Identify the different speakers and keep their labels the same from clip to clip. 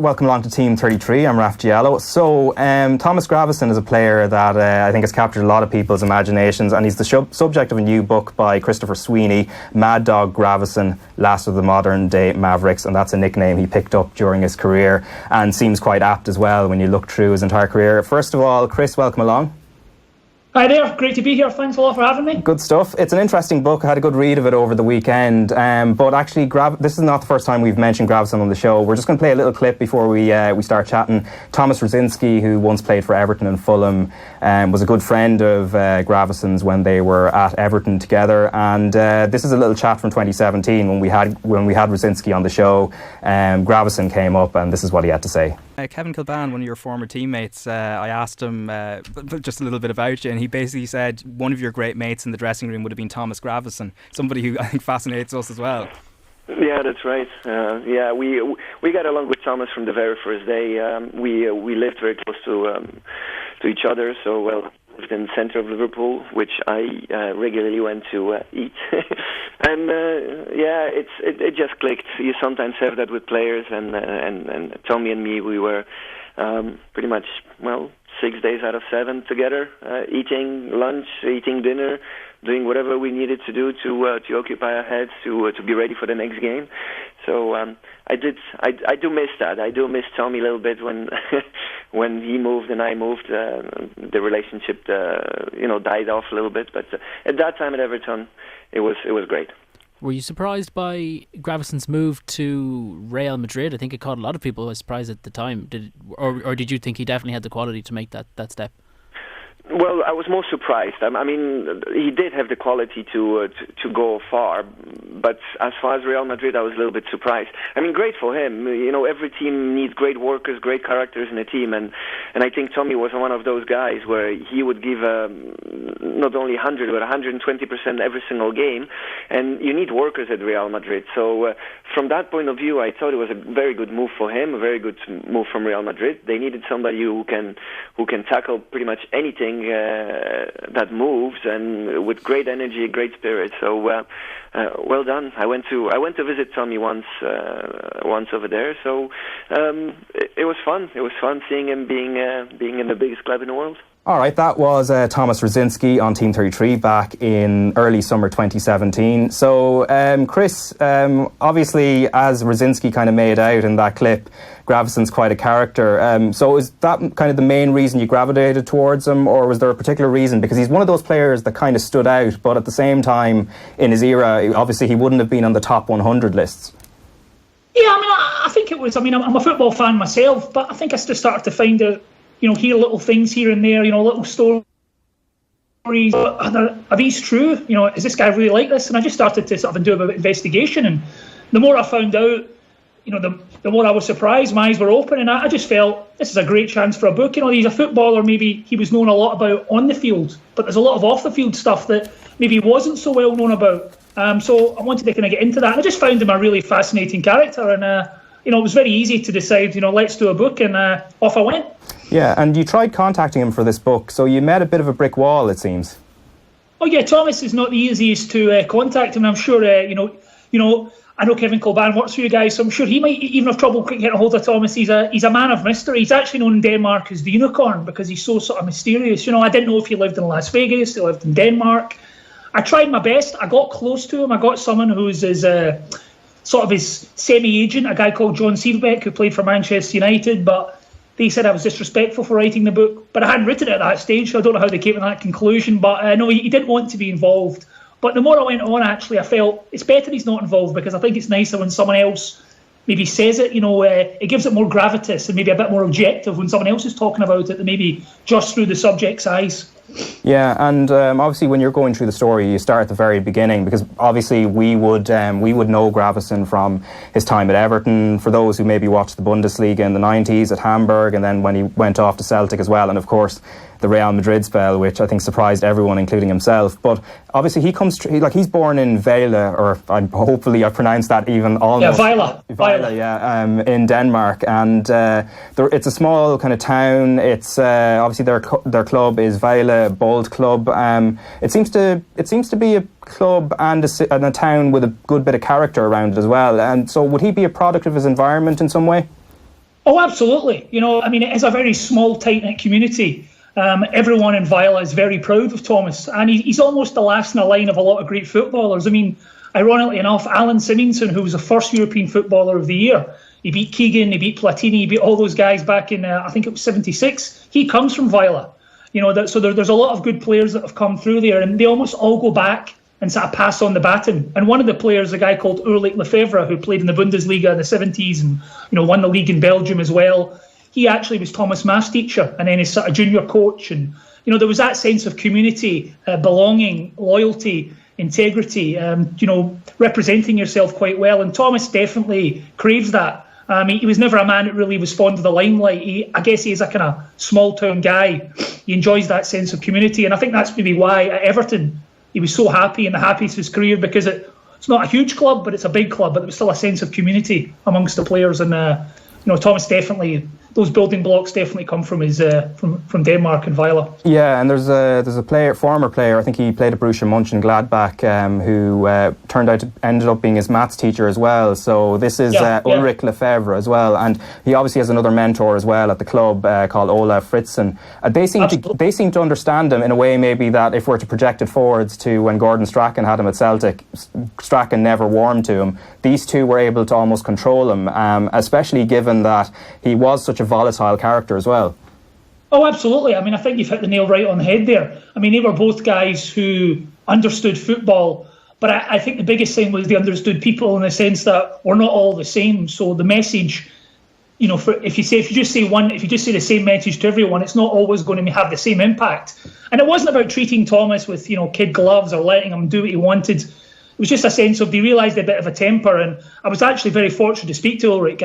Speaker 1: welcome along to Team 33. I'm Raf Diallo. So, Thomas Gravesen is a player that I think has captured a lot of people's imaginations, and he's the subject of a new book by Chris Sweeney, Mad Dog Gravesen, Last of the Modern Day Mavericks, and that's a nickname he picked up during his career and seems quite apt as well when you look through his entire career. First of all, Chris, welcome along.
Speaker 2: Hi there, great to be here. Thanks a lot for having me.
Speaker 1: Good stuff. It's an interesting book. I had a good read of it over the weekend. But actually, this is not the first time we've mentioned Gravesen on the show. We're just going to play a little clip before we start chatting. Thomas Gravesen, who once played for Everton and Fulham, was a good friend of Gravesen's when they were at Everton together. And this is a little chat from 2017 when we had Gravesen on the show. Gravesen came up, and this is what he had to say.
Speaker 3: Kevin Kilban, one of your former teammates, I asked him just a little bit about you, and he basically said one of your great mates in the dressing room would have been Thomas Gravesen, somebody who I think fascinates us as well.
Speaker 4: Yeah, that's right. We got along with Thomas from the very first day. We lived very close to each other, so well. Lived in the centre of Liverpool, which I regularly went to eat, and it just clicked. You sometimes have that with players, and Tommy and me, we were pretty much 6 days out of 7 together, eating lunch, eating dinner, doing whatever we needed to do to occupy our heads to be ready for the next game. So I do miss that. I do miss Tommy a little bit when when he moved and I moved. The relationship died off a little bit, but at that time at Everton, it was great.
Speaker 5: Were you surprised by Gravesen's move to Real Madrid? I think it caught a lot of people by surprise at the time. Or did you think he definitely had the quality to make that step?
Speaker 4: Well, I was more surprised. I mean, he did have the quality to go far, but as far as Real Madrid, I was a little bit surprised. I mean, great for him. You know, every team needs great workers, great characters in a team, and I think Tommy was one of those guys where he would give not only 100 but 120% every single game, and you need workers at Real Madrid. So from that point of view, I thought it was a very good move for him, a very good move from Real Madrid. They needed somebody who can tackle pretty much anything that moves, and with great energy, great spirit. So well done. I went to visit Tommy once over there. So it was fun. It was fun seeing him being in the biggest club in the world.
Speaker 1: All right, that was Thomas Gravesen on Team 33 back in early summer 2017. So, Chris, obviously, as Gravesen kind of made out in that clip, Gravesen's quite a character. So is that kind of the main reason you gravitated towards him, or was there a particular reason? Because he's one of those players that kind of stood out, but at the same time, in his era, obviously he wouldn't have been on the top 100 lists.
Speaker 2: Yeah, I mean, I think it was. I mean, I'm a football fan myself, but I think I just started to find out, hear little things here and there, little stories. Are these true? Is this guy really like this? And I just started to sort of do a bit of investigation. And the more I found out, the more I was surprised. My eyes were open, and I just felt this is a great chance for a book. He's a footballer. Maybe he was known a lot about on the field, but there's a lot of off the field stuff that maybe wasn't so well known about. So I wanted to kind of get into that. And I just found him a really fascinating character, and it was very easy to decide, let's do a book, and off I went.
Speaker 1: Yeah, and you tried contacting him for this book, so you met a bit of a brick wall, it seems.
Speaker 2: Oh yeah, Thomas is not the easiest to contact, and I'm sure I know Kevin Kilban works for you guys, so I'm sure he might even have trouble getting a hold of Thomas. He's a man of mystery. He's actually known in Denmark as the Unicorn because he's so sort of mysterious. I didn't know if he lived in Las Vegas, he lived in Denmark. I tried my best. I got close to him. I got someone who's his sort of his semi-agent, a guy called John Sieverbeck, who played for Manchester United, but they said I was disrespectful for writing the book, but I hadn't written it at that stage, so I don't know how they came to that conclusion. But no, he didn't want to be involved. But the more I went on, actually, I felt it's better he's not involved, because I think it's nicer when someone else maybe says it. It gives it more gravitas and maybe a bit more objective when someone else is talking about it than maybe just through the subject's eyes.
Speaker 1: Yeah, and obviously when you're going through the story, you start at the very beginning, because obviously we would know Gravesen from his time at Everton, for those who maybe watched the Bundesliga in the 90s at Hamburg, and then when he went off to Celtic as well, and of course the Real Madrid spell, which I think surprised everyone, including himself. But obviously he's born in Viola, or hopefully I pronounced that even almost.
Speaker 2: Yeah, Viola.
Speaker 1: Yeah, in Denmark, and it's a small kind of town. It's obviously their club is Viola Bold Club. It seems to be a club and a town with a good bit of character around it as well. And so, would he be a product of his environment in some way?
Speaker 2: Oh, absolutely. It is a very small, tight-knit community. Everyone in Viola is very proud of Thomas, and he's almost the last in a line of a lot of great footballers. Ironically enough, Alan Simonson, who was the first European Footballer of the Year, he beat Keegan, he beat Platini, he beat all those guys back in, I think it was 76. He comes from Viola. So there's a lot of good players that have come through there, and they almost all go back and sort of pass on the baton. And one of the players, a guy called Ulrich Lefebvre, who played in the Bundesliga in the 70s and won the league in Belgium as well, he actually was Thomas' maths teacher and then his sort of junior coach. And there was that sense of community, belonging, loyalty, integrity, representing yourself quite well. And Thomas definitely craves that. He was never a man that really was fond of the limelight. I guess he is a kind of small town guy. He enjoys that sense of community, and I think that's maybe why at Everton he was so happy and the happiest of his career, because it's not a huge club, but it's a big club, but there was still a sense of community amongst the players. And Thomas definitely, those building blocks definitely come from his from Denmark and Viola.
Speaker 1: Yeah, and there's a former player, I think he played at Borussia Mönchengladbach, who ended up being his maths teacher as well. So this is Ulrich Lefebvre as well, and he obviously has another mentor as well at the club called Ola Fritzs. And they seem to understand him in a way maybe that if we're to project it forwards to when Gordon Strachan had him at Celtic, Strachan never warmed to him. These two were able to almost control him, especially given that he was such a volatile character as well.
Speaker 2: Oh, absolutely. I think you've hit the nail right on the head there. They were both guys who understood football, but I think the biggest thing was they understood people in the sense that we're not all the same. So the message, if you just say the same message to everyone, it's not always going to have the same impact. And it wasn't about treating Thomas with kid gloves or letting him do what he wanted. It was just a sense of they realised a bit of a temper, and I was actually very fortunate to speak to Ulrich.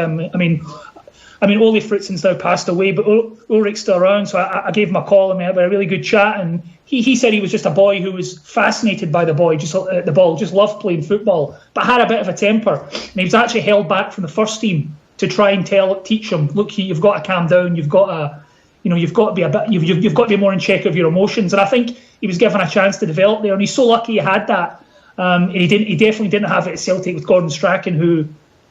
Speaker 2: Ole Fritzsen's now passed away, but Ulrich's still around, so I gave him a call and we had a really good chat. And he said he was just a boy who was fascinated by the ball, just loved playing football, but had a bit of a temper. And he was actually held back from the first team to try and teach him, look, you've got to calm down, you've got to be more in check of your emotions. And I think he was given a chance to develop there, and he's so lucky he had that. He definitely didn't have it at Celtic with Gordon Strachan, who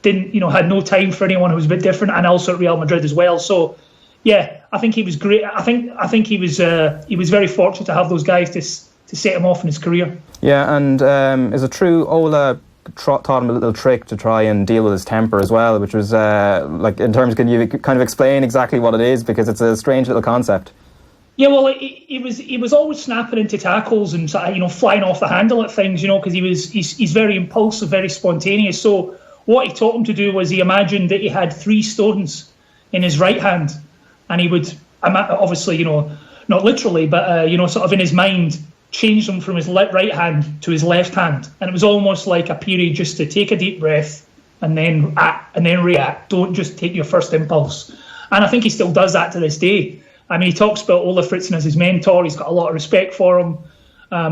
Speaker 2: had no time for anyone who was a bit different, and also at Real Madrid as well. So, yeah, I think he was great. I think he was very fortunate to have those guys to set him off in his career.
Speaker 1: Yeah, and is it true Ola taught him a little trick to try and deal with his temper as well, which was in terms, can you kind of explain exactly what it is, because it's a strange little concept?
Speaker 2: Yeah, well, he was always snapping into tackles and flying off the handle at things, because he's very impulsive, very spontaneous. So what he taught him to do was he imagined that he had 3 stones in his right hand, and he would obviously, not literally, but sort of in his mind, change them from his right hand to his left hand, and it was almost like a period just to take a deep breath and then act and then react. Don't just take your first impulse. And I think he still does that to this day. He talks about Ola Fritzsen as his mentor. He's got a lot of respect for him.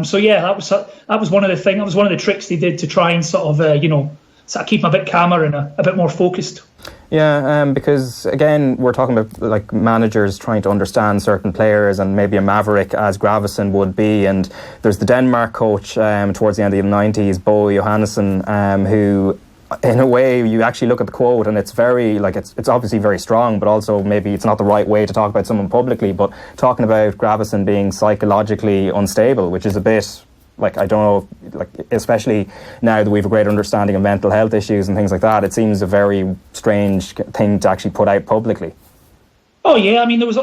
Speaker 2: So yeah, that was one of the things. That was one of the tricks they did to try and sort of keep him a bit calmer and a bit more focused.
Speaker 1: Yeah, because again, we're talking about managers trying to understand certain players, and maybe a Maverick as Gravesen would be. And there's the Denmark coach towards the end of the 90s, Bo Johannesson, who, in a way, you actually look at the quote and it's very, it's obviously very strong, but also maybe it's not the right way to talk about someone publicly, but talking about Gravesen being psychologically unstable, which is a bit, I don't know, especially now that we have a greater understanding of mental health issues and things like that, it seems a very strange thing to actually put out publicly.
Speaker 2: Oh yeah, there was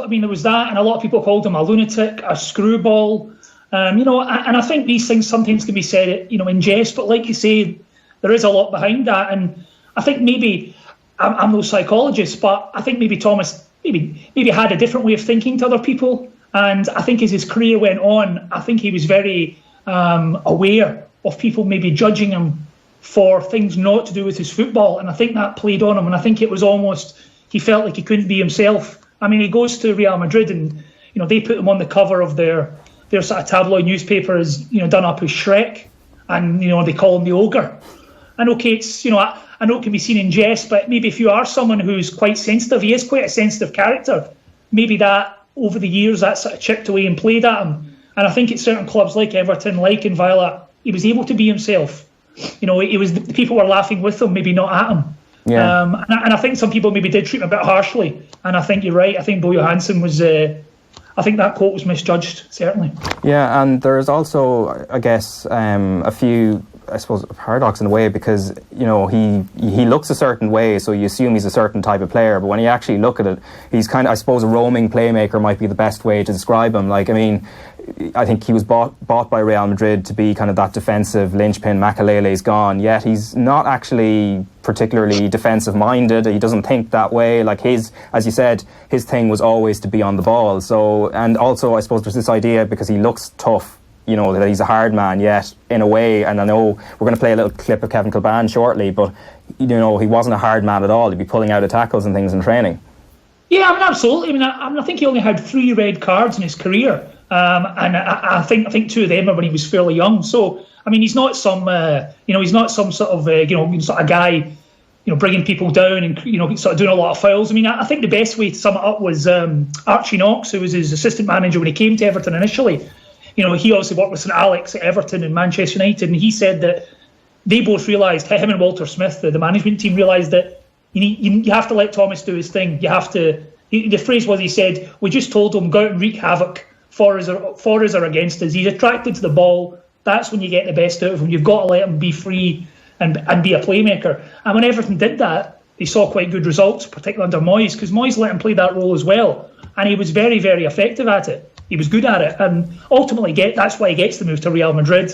Speaker 2: that, and a lot of people called him a lunatic, a screwball, and I think these things sometimes can be said, in jest, but like you say, there is a lot behind that. And I think maybe, I'm no psychologist, but I think maybe Thomas maybe had a different way of thinking to other people. And I think as his career went on, I think he was very aware of people maybe judging him for things not to do with his football. And I think that played on him. And I think it was almost, he felt like he couldn't be himself. He goes to Real Madrid and, they put him on the cover of their sort of tabloid newspaper as, done up as Shrek. And, they call him the ogre. And okay, it's, I know it can be seen in jest, but maybe if you are someone who's quite sensitive, he is quite a sensitive character, maybe that over the years that sort of chipped away and played at him. And I think at certain clubs like Everton, like in Viola, he was able to be himself. It was the people were laughing with him, maybe not at him.
Speaker 1: Yeah.
Speaker 2: And I think some people maybe did treat him a bit harshly. And I think you're right. I think Bo Johansson was... I think that quote was misjudged, certainly.
Speaker 1: Yeah, and there's also, I guess, a few, I suppose, a paradox in a way, because, you know, he looks a certain way, so you assume he's a certain type of player, but when you actually look at it, he's kind of, I suppose, a roaming playmaker might be the best way to describe him. Like, I mean, I think he was bought by Real Madrid to be kind of that defensive linchpin. Makelele's gone, yet he's not actually particularly defensive minded. He doesn't think that way. Like, his, as you said, his thing was always to be on the ball. So, and also I suppose there's this idea, because he looks tough, you know, that he's a hard man, yet in a way, and I know we're going to play a little clip of Kevin Coburn shortly, but, you know, he wasn't a hard man at all. He'd be pulling out of tackles and things in training.
Speaker 2: Yeah, I mean, absolutely. I think he only had 3 red cards in his career. And I think 2 of them are when he was fairly young. So, I mean, he's not some, he's not some sort of, sort of guy, bringing people down and, sort of doing a lot of fouls. I mean, I think the best way to sum it up was Archie Knox, who was his assistant manager when he came to Everton initially. He obviously worked with St Alex at Everton and Manchester United, and he said that they both realised, him and Walter Smith, the management team, realised that you have to let Thomas do his thing. You have to. The phrase was, he said, "We just told him, go out and wreak havoc for us or against us. He's attracted to the ball. That's when you get the best out of him. You've got to let him be free and be a playmaker." And when Everton did that, they saw quite good results, particularly under Moyes, because Moyes let him play that role as well, and he was very, very effective at it. He was good at it, and ultimately that's why he gets the move to Real Madrid.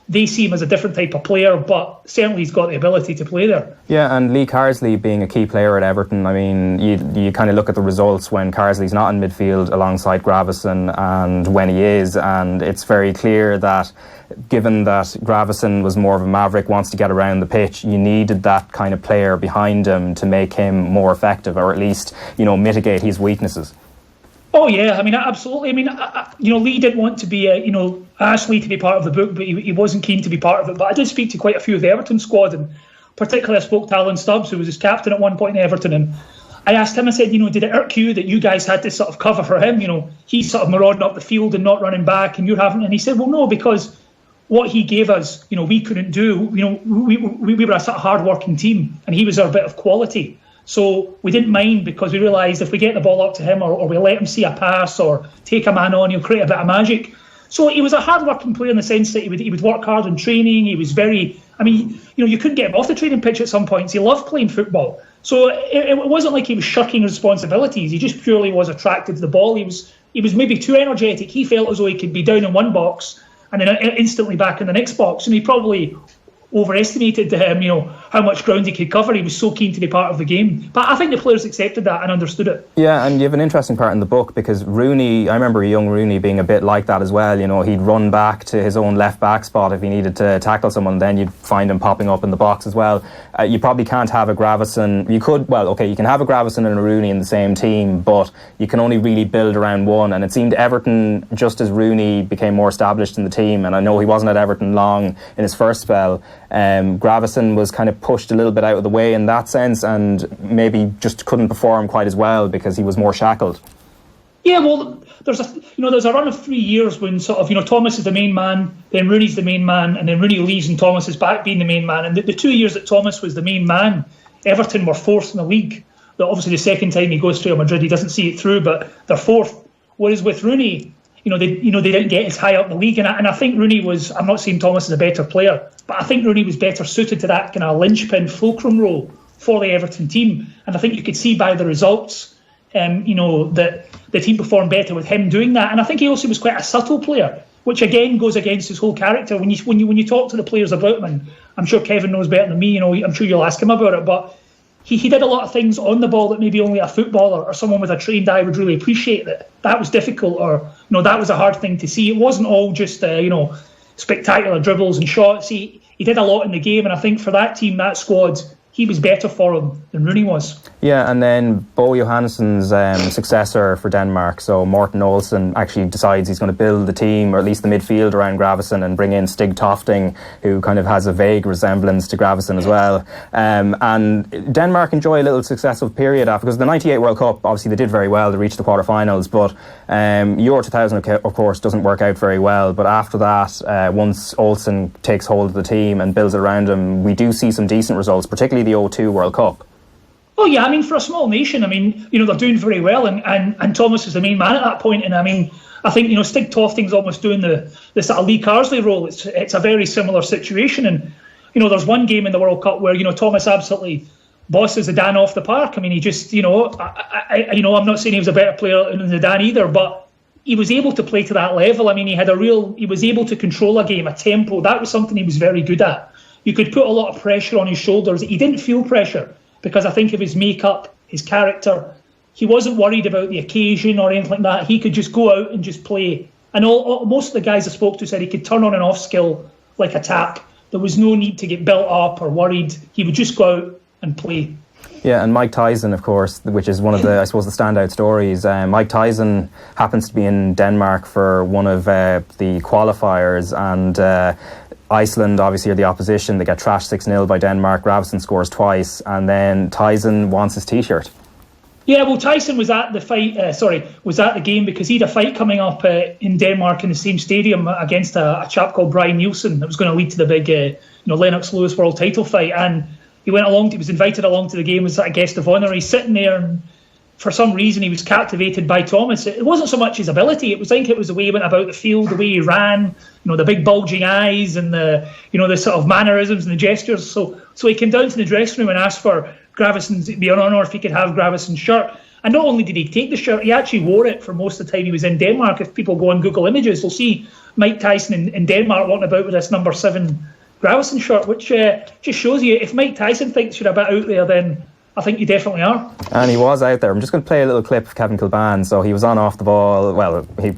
Speaker 2: They see him as a different type of player, but certainly he's got the ability to play there.
Speaker 1: Yeah, and Lee Carsley being a key player at Everton, I mean, you kind of look at the results when Carsley's not in midfield alongside Gravesen and when he is, and it's very clear that given that Gravesen was more of a maverick, wants to get around the pitch, you needed that kind of player behind him to make him more effective, or at least, mitigate his weaknesses.
Speaker 2: Oh yeah, I mean, absolutely. I mean, Lee didn't want to be, asked Lee to be part of the book, but he wasn't keen to be part of it. But I did speak to quite a few of the Everton squad, and particularly I spoke to Alan Stubbs, who was his captain at one point in Everton, and I asked him, I said, did it irk you that you guys had to sort of cover for him? He's sort of marauding up the field and not running back, and you're having, and he said, well, no, because what he gave us, we couldn't do. We were a sort of hard-working team, and he was our bit of quality. So we didn't mind, because we realised if we get the ball up to him or we let him see a pass or take a man on, he'll create a bit of magic. So he was a hard-working player in the sense that he would work hard in training. He was very... I mean, you couldn't get him off the training pitch at some points. He loved playing football. So it wasn't like he was shirking responsibilities. He just purely was attracted to the ball. He was maybe too energetic. He felt as though he could be down in one box and then instantly back in the next box. And he probably overestimated how much ground he could cover. He was so keen to be part of the game, but I think the players accepted that and understood it. Yeah,
Speaker 1: and you have an interesting part in the book, because Rooney, I remember young Rooney being a bit like that as well. He'd run back to his own left back spot if he needed to tackle someone, then you'd find him popping up in the box as well. You probably can't have a Gravesen. You can have a Gravesen and a Rooney in the same team, but you can only really build around one. And it seemed Everton, just as Rooney became more established in the team, and I know he wasn't at Everton long in his first spell, Gravesen was kind of pushed a little bit out of the way in that sense, and maybe just couldn't perform quite as well because he was more shackled.
Speaker 2: Yeah, well, there's a run of 3 years when sort of, Thomas is the main man, then Rooney's the main man, and then Rooney leaves and Thomas is back being the main man. And the 2 years that Thomas was the main man, Everton were fourth in the league. Obviously, the second time he goes to Real Madrid, he doesn't see it through, but they're fourth. Whereas with Rooney, they didn't get as high up in the league, and I think Rooney was. I'm not saying Thomas is a better player, but I think Rooney was better suited to that kind of linchpin fulcrum role for the Everton team, and I think you could see by the results, that the team performed better with him doing that. And I think he also was quite a subtle player, which again goes against his whole character. When you talk to the players about him, and I'm sure Kevin knows better than me. I'm sure you'll ask him about it, but he did a lot of things on the ball that maybe only a footballer or someone with a trained eye would really appreciate. That was difficult, or that was a hard thing to see. It wasn't all just spectacular dribbles and shots. He did a lot in the game, and I think for that team, that squad, he was better for them Rooney was.
Speaker 1: Yeah, and then Bo Johansson's successor for Denmark, so Morten Olsen, actually decides he's going to build the team, or at least the midfield, around Gravesen and bring in Stig Tofting, who kind of has a vague resemblance to Gravesen as well. And Denmark enjoy a little successful period after, because the 98 World Cup, obviously they did very well, they reached the quarterfinals, but Euro 2000 of course doesn't work out very well. But after that, once Olsen takes hold of the team and builds it around him, we do see some decent results, particularly the 02 World Cup.
Speaker 2: Oh yeah, I mean, for a small nation, I mean, you know, they're doing very well, and Thomas is the main man at that point. And I mean, I think, you know, Stig Tofting's almost doing the sort of Lee Carsley role. It's a very similar situation. And, you know, there's one game in the World Cup where, you know, Thomas absolutely bosses Zidane off the park. I mean, he just, you know, I'm not saying he was a better player than Zidane either, but he was able to play to that level. I mean, he was able to control a game, a tempo. That was something he was very good at. You could put a lot of pressure on his shoulders. He didn't feel pressure, because I think of his makeup, his character. He wasn't worried about the occasion or anything like that. He could just go out and just play. And most of the guys I spoke to said he could turn on and off skill like a tap. There was no need to get built up or worried. He would just go out and play.
Speaker 1: Yeah, and Mike Tyson, of course, which is one of the, I suppose, the standout stories. Mike Tyson happens to be in Denmark for one of the qualifiers, and Iceland obviously are the opposition. They get trashed 6-0 by Denmark. Gravesen scores twice, and then Tyson wants his T-shirt.
Speaker 2: Yeah, well, Tyson was at the fight. Was at the game because he had a fight coming up in Denmark in the same stadium against a chap called Brian Nielsen that was going to lead to the big, Lennox Lewis world title fight. And he went along. He was invited along to the game as a guest of honour. He's sitting there, and for some reason he was captivated by Thomas. It wasn't so much his ability. It was the way he went about the field, the way he ran. The big bulging eyes and the sort of mannerisms and the gestures. So he came down to the dressing room and asked for Gravesen to be an honour if he could have Gravesen's shirt. And not only did he take the shirt, he actually wore it for most of the time he was in Denmark. If people go on Google Images, they'll see Mike Tyson in Denmark walking about with this number 7 Gravesen shirt, which just shows you if Mike Tyson thinks you're a bit out there, then I think you definitely are. And
Speaker 1: he was out there. I'm just going to play a little clip of Kevin Kilbane. So he was on Off the Ball. Well, he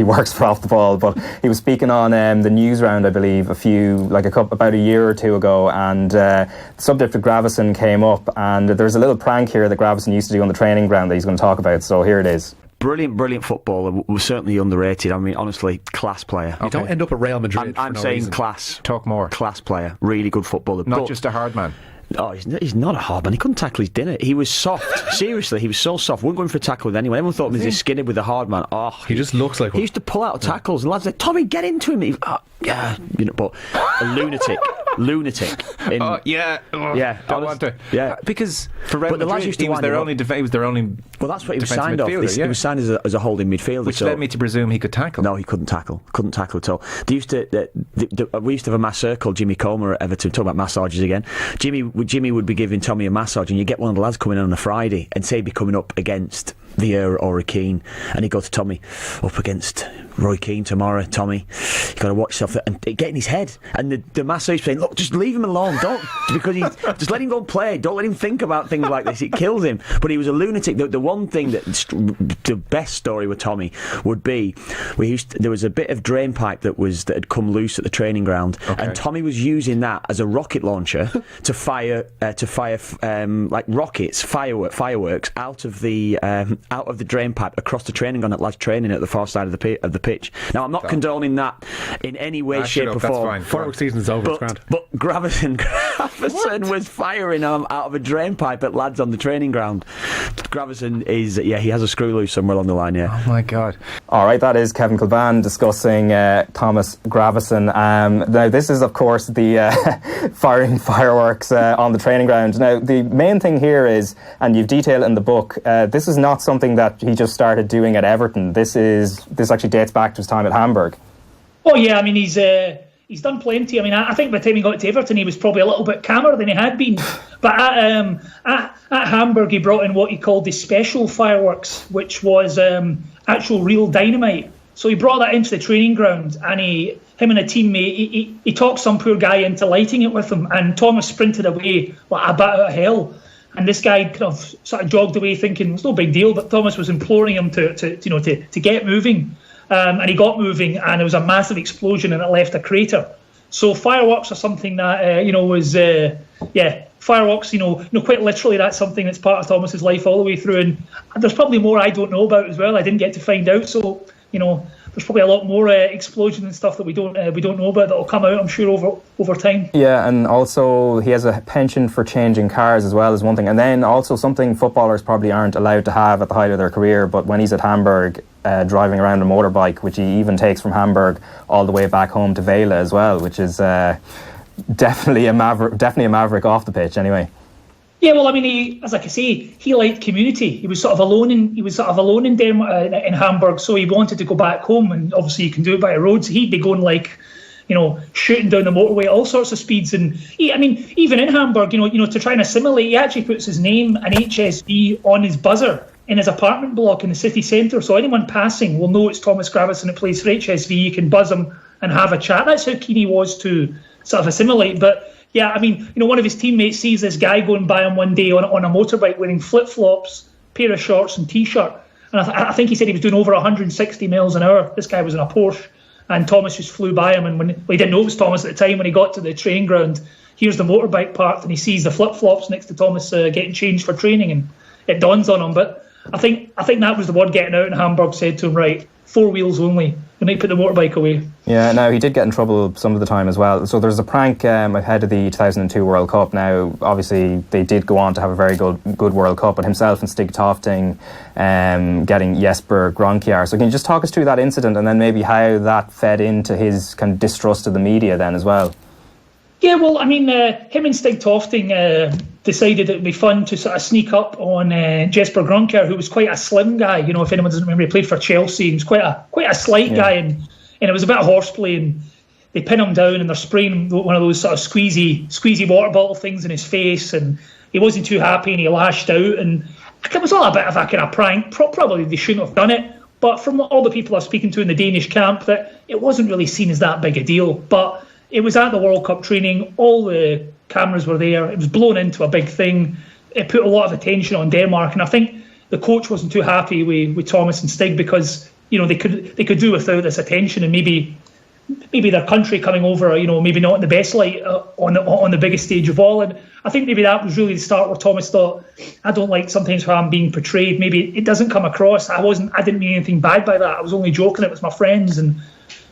Speaker 1: works for Off the Ball, but he was speaking on the news round, I believe, about a year or two ago, and the subject of Gravesen came up, and there's a little prank here that Gravesen used to do on the training ground that he's going to talk about. So here it is.
Speaker 6: Brilliant footballer. Was certainly underrated. I mean, honestly, class player.
Speaker 7: You don't end up at Real Madrid.
Speaker 6: I'm saying class.
Speaker 7: Talk more.
Speaker 6: Class player. Really good footballer.
Speaker 7: Not just a hard man.
Speaker 6: Oh, he's not a hard man. He couldn't tackle his dinner. He was soft. Seriously, he was so soft. Wouldn't go in for a tackle with anyone. Everyone thought he was this skinny with a hard man. Oh,
Speaker 7: he just looks like one.
Speaker 6: He used to pull out tackles, and lads like, Tommy, get into him. But a lunatic.
Speaker 7: Don't want to.
Speaker 6: Yeah,
Speaker 7: because for Real Madrid, he was their only.
Speaker 6: Well, that's what he was signed off. He was signed as a holding midfielder,
Speaker 7: which led me to presume he could tackle.
Speaker 6: No, he couldn't tackle. Couldn't tackle at all. We used to have a masseur called Jimmy Comer at Everton. Talk about massages again. Jimmy would be giving Tommy a massage, and you get one of the lads coming in on a Friday, and say he'd be coming up against Vieira or Keane, and he'd go to Tommy, up against Roy Keane tomorrow, Tommy, you got to watch yourself, and get in his head. And the massage saying, look, just leave him alone, because just let him go and play, don't let him think about things like this, it kills him. But he was a lunatic. The one thing the best story with Tommy would be, there was a bit of drain pipe that had come loose at the training ground, and Tommy was using that as a rocket launcher to fire like rockets, fireworks out of the drain pipe across the training ground at lads training at the far side of the pitch. Now, I'm not condoning that in any way, shape or form.
Speaker 7: That's fine. Fireworks season's over. It's grand.
Speaker 6: But Gravesen was firing out of a drain pipe at lads on the training ground. Gravesen he has a screw loose somewhere along the line, yeah.
Speaker 7: Oh my God.
Speaker 1: All right, that is Kevin Kilbane discussing Thomas Gravesen. Now, this is, of course, the firing fireworks on the training ground. Now, the main thing here is, and you've detailed in the book, this is not something that he just started doing at Everton. This actually dates back to his time at Hamburg.
Speaker 2: Oh yeah, I mean he's done plenty. I mean, I think by the time he got to Everton, he was probably a little bit calmer than he had been. But at Hamburg, he brought in what he called the special fireworks, which was actual real dynamite. So he brought that into the training ground, and him and a teammate, he talked some poor guy into lighting it with him, and Thomas sprinted away like a bat out of hell. And this guy kind of sort of jogged away thinking it's no big deal, but Thomas was imploring him to get moving. And he got moving, and there was a massive explosion, and it left a crater. So fireworks are something that was fireworks, quite literally, that's something that's part of Thomas's life all the way through. And there's probably more I don't know about as well. I didn't get to find out, so there's probably a lot more explosions and stuff that we don't know about that will come out, I'm sure, over time.
Speaker 1: Yeah, and also he has a penchant for changing cars as well as one thing, and then also something footballers probably aren't allowed to have at the height of their career. But when he's at Hamburg, driving around a motorbike, which he even takes from Hamburg all the way back home to Viola as well, which is definitely a maverick off the pitch anyway.
Speaker 2: Yeah, well, I mean, as I say, he liked community. He was sort of alone in Denmark, in Hamburg, so he wanted to go back home, and obviously you can do it by a road. So he'd be going shooting down the motorway at all sorts of speeds. And even in Hamburg, to try and assimilate, he actually puts his name and HSV on his buzzer in his apartment block in the city centre. So anyone passing will know it's Thomas Gravesen that plays for HSV. You can buzz him and have a chat. That's how keen he was to sort of assimilate. But yeah, one of his teammates sees this guy going by him one day on a motorbike wearing flip-flops, pair of shorts and T-shirt. And I think he said he was doing over 160 miles an hour. This guy was in a Porsche, and Thomas just flew by him. And he didn't know it was Thomas at the time. When he got to the training ground, here's the motorbike parked, and he sees the flip-flops next to Thomas getting changed for training, and it dawns on him. But I think that was the word getting out, and Hamburg said to him, right, 4 wheels only. They might put the motorbike away. Yeah,
Speaker 1: now he did get in trouble some of the time as well. So there's a prank ahead of the 2002 World Cup. Now, obviously, they did go on to have a very good World Cup, but himself and Stig Tofting getting Jesper Grønkjær. So can you just talk us through that incident and then maybe how that fed into his kind of distrust of the media then as well?
Speaker 2: Yeah, well, him and Stig Tofting decided it would be fun to sort of sneak up on Jesper Grønkjær, who was quite a slim guy. If anyone doesn't remember, he played for Chelsea. He was quite a slight guy, and it was a bit of horseplay. And they pin him down, and they're spraying one of those sort of squeezy water bottle things in his face. And he wasn't too happy, and he lashed out. And it was all a bit of a kind of prank. Probably they shouldn't have done it. But from all the people I was speaking to in the Danish camp, that it wasn't really seen as that big a deal. But it was at the World Cup training. All the cameras were there. It was blown into a big thing. It put a lot of attention on Denmark, and I think the coach wasn't too happy with Thomas and Stig because they could do without this attention, and maybe their country coming over, maybe not in the best light on the biggest stage of all. And I think maybe that was really the start where Thomas thought, I don't like sometimes how I'm being portrayed. Maybe it doesn't come across. I didn't mean anything bad by that. I was only joking. It was my friends. And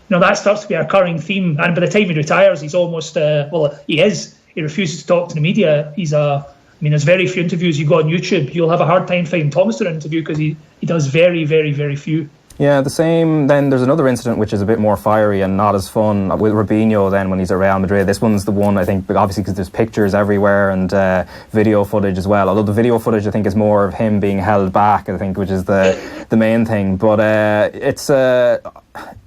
Speaker 2: that starts to be a recurring theme. And by the time he retires, he's almost he is. He refuses to talk to the media. There's very few interviews you go on YouTube. You'll have a hard time finding Thomas doing an interview because he does very, very, very few.
Speaker 1: Yeah, the same. Then there's another incident which is a bit more fiery and not as fun with Robinho then when he's at Real Madrid. This one's the one, I think, obviously because there's pictures everywhere and video footage as well. Although the video footage, I think, is more of him being held back, I think, which is the main thing. But it's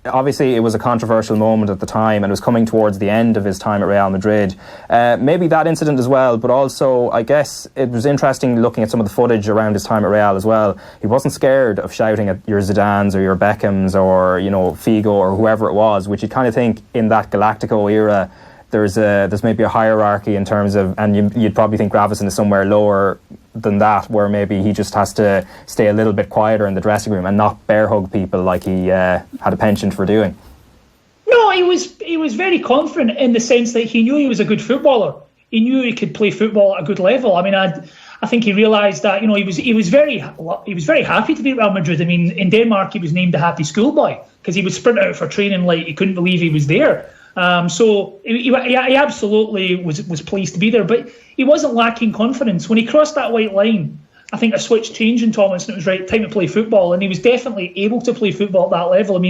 Speaker 1: obviously it was a controversial moment at the time, and it was coming towards the end of his time at Real Madrid. Maybe that incident as well, but also I guess it was interesting looking at some of the footage around his time at Real as well. He wasn't scared of shouting at your Zidanes or your Beckhams or Figo or whoever it was, which you kind of think in that Galactico era there's maybe a hierarchy in terms of, and you'd probably think Gravesen is somewhere lower than that, where maybe he just has to stay a little bit quieter in the dressing room and not bear hug people like he had a penchant for doing.
Speaker 2: No, he was very confident in the sense that he knew he was a good footballer. He knew he could play football at a good level. I think he realised that he was very happy to be at Real Madrid. In Denmark he was named a happy schoolboy because he would sprint out for training like he couldn't believe he was there. So he absolutely was pleased to be there, but he wasn't lacking confidence. When he crossed that white line, I think a switch changed in Thomas, and it was right time to play football, and he was definitely able to play football at that level.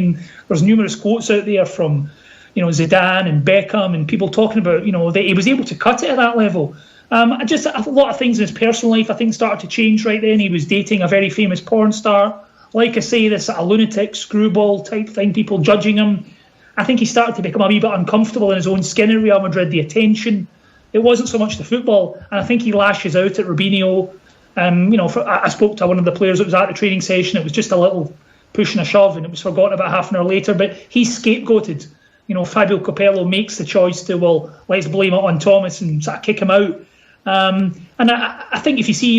Speaker 2: There's numerous quotes out there from Zidane and Beckham and people talking about that he was able to cut it at that level. A lot of things in his personal life I think started to change right then. He was dating a very famous porn star, like I say, this sort of lunatic screwball type thing, people judging him. I think he started to become a wee bit uncomfortable in his own skin in Real Madrid, the attention. It wasn't so much the football, and I think he lashes out at Robinho. I spoke to one of the players that was at the training session. It was just a little push and a shove, and it was forgotten about half an hour later, but he's scapegoated. Fabio Capello makes the choice to, let's blame it on Thomas and sort of kick him out. And I think if you see,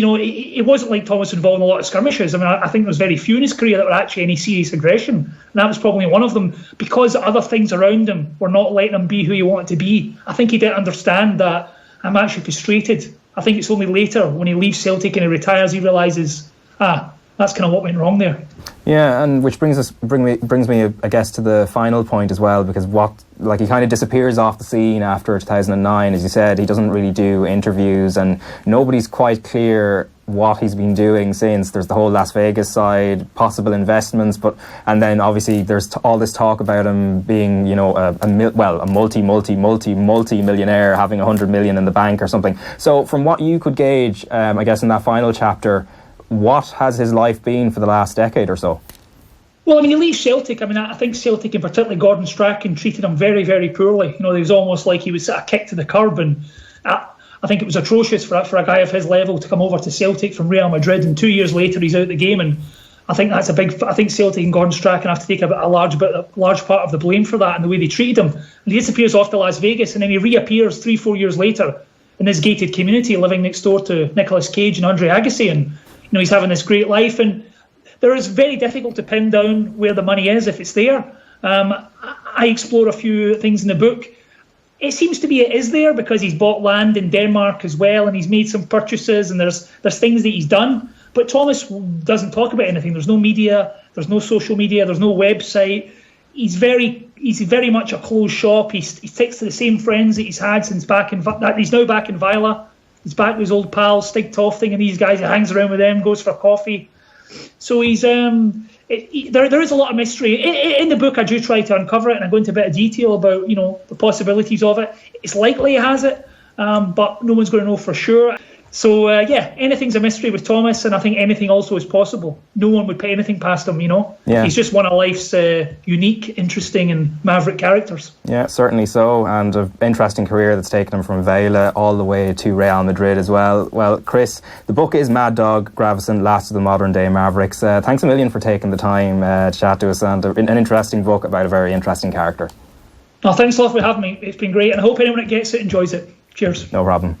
Speaker 2: it wasn't like Thomas involved in a lot of skirmishes. I think there was very few in his career that were actually any serious aggression. And that was probably one of them, because other things around him were not letting him be who he wanted to be. I think he didn't understand that I'm actually frustrated. I think it's only later when he leaves Celtic and he retires he realises, that's kind of what went wrong there.
Speaker 1: Yeah, and which brings me, I guess, to the final point as well, because he kind of disappears off the scene after 2009. As you said, he doesn't really do interviews, and nobody's quite clear what he's been doing since. There's the whole Las Vegas side, possible investments, and then obviously there's all this talk about him being, a multi-millionaire, having 100 million in the bank or something. So from what you could gauge, I guess in that final chapter, what has his life been for the last decade or so?
Speaker 2: Well, he leaves Celtic. I think Celtic, and particularly Gordon Strachan, treated him very, very poorly. It was almost like he was sort of kicked to the curb, and I think it was atrocious for a guy of his level to come over to Celtic from Real Madrid, and 2 years later he's out the game. And I think that's I think Celtic and Gordon Strachan have to take a large part of the blame for that and the way they treated him. And he disappears off to Las Vegas, and then he reappears 3-4 years later in this gated community, living next door to Nicolas Cage and Andre Agassi, and he's having this great life. And there is very difficult to pin down where the money is, if it's there. I explore a few things in the book. It seems to be it is there because he's bought land in Denmark as well, and he's made some purchases, and there's things that he's done. But Thomas doesn't talk about anything. There's no media, there's no social media, there's no website. He's very much a closed shop. He sticks to the same friends that he's had since he's now back in Viola. He's back with his old pals, Stig Tofting and these guys. He hangs around with them, goes for coffee. So he's there is a lot of mystery. In the book, I do try to uncover it, and I go into a bit of detail about the possibilities of it. It's likely he has it, but no one's going to know for sure. So anything's a mystery with Thomas, and I think anything also is possible. No one would put anything past him, Yeah. He's just one of life's unique, interesting and maverick characters.
Speaker 1: Yeah, certainly so, and an interesting career that's taken him from Viola all the way to Real Madrid as well. Well, Chris, the book is Mad Dog Gravesen, Last of the Modern Day Mavericks. Thanks a million for taking the time to chat to us, and an interesting book about a very interesting character.
Speaker 2: Thanks a lot for having me. It's been great, and I hope anyone that gets it enjoys it. Cheers.
Speaker 1: No problem.